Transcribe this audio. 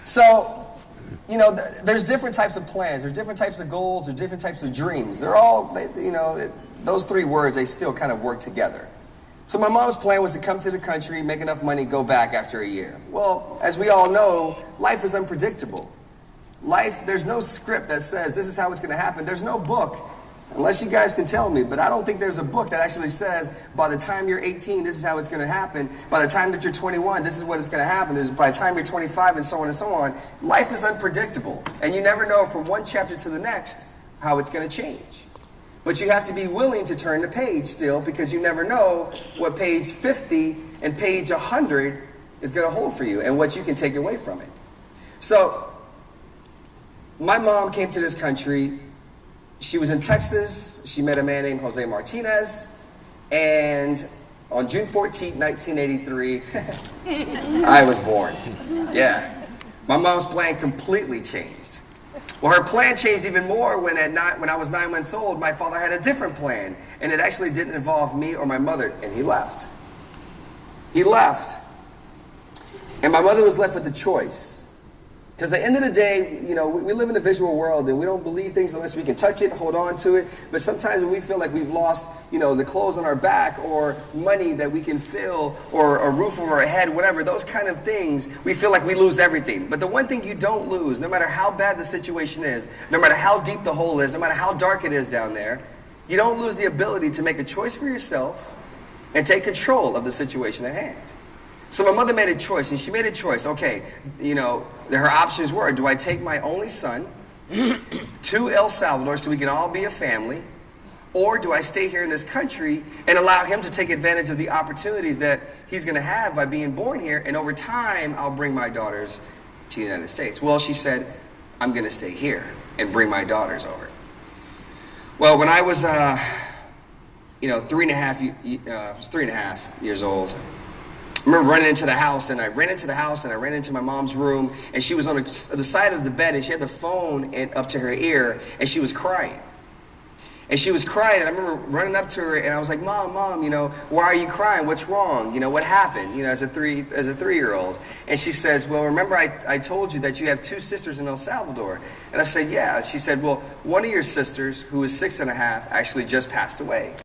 So, there's different types of plans, there's different types of goals, there's different types of dreams. They're all, those three words, they still kind of work together. So my mom's plan was to come to the country, make enough money, go back after a year. Well, as we all know, life is unpredictable. Life, there's no script that says this is how it's going to happen. There's no book, unless you guys can tell me, but I don't think there's a book that actually says by the time you're 18, this is how it's going to happen. By the time that you're 21, this is what it's going to happen. By the time you're 25, and so on and so on. Life is unpredictable, and you never know from one chapter to the next how it's going to change. But you have to be willing to turn the page still, because you never know what page 50 and page 100 is going to hold for you and what you can take away from it. So, my mom came to this country. She was in Texas. She met a man named Jose Martinez. And on June 14, 1983, I was born. Yeah. My mom's plan completely changed. Well, her plan changed even more when I was 9 months old, my father had a different plan. And it actually didn't involve me or my mother, and he left. He left. And my mother was left with a choice. Because at the end of the day, we live in a visual world, and we don't believe things unless we can touch it, hold on to it. But sometimes when we feel like we've lost, the clothes on our back, or money that we can fill, or a roof over our head, whatever, those kind of things, we feel like we lose everything. But the one thing you don't lose, no matter how bad the situation is, no matter how deep the hole is, no matter how dark it is down there, you don't lose the ability to make a choice for yourself and take control of the situation at hand. So my mother made a choice, and she made a choice. Okay, her options were, do I take my only son to El Salvador so we can all be a family, or do I stay here in this country and allow him to take advantage of the opportunities that he's going to have by being born here, and over time, I'll bring my daughters to the United States? Well, she said, I'm going to stay here and bring my daughters over. Well, when I was, 3.5 years old, I remember running into the house, and I ran into my mom's room, and she was on the side of the bed, and she had the phone up to her ear, and she was crying. And she was crying, and I remember running up to her, and I was like, Mom, why are you crying? What's wrong? What happened? As a 3-year-old. And she says, well, remember I told you that you have 2 sisters in El Salvador. And I said, yeah. She said, well, one of your sisters, who is 6.5, actually just passed away.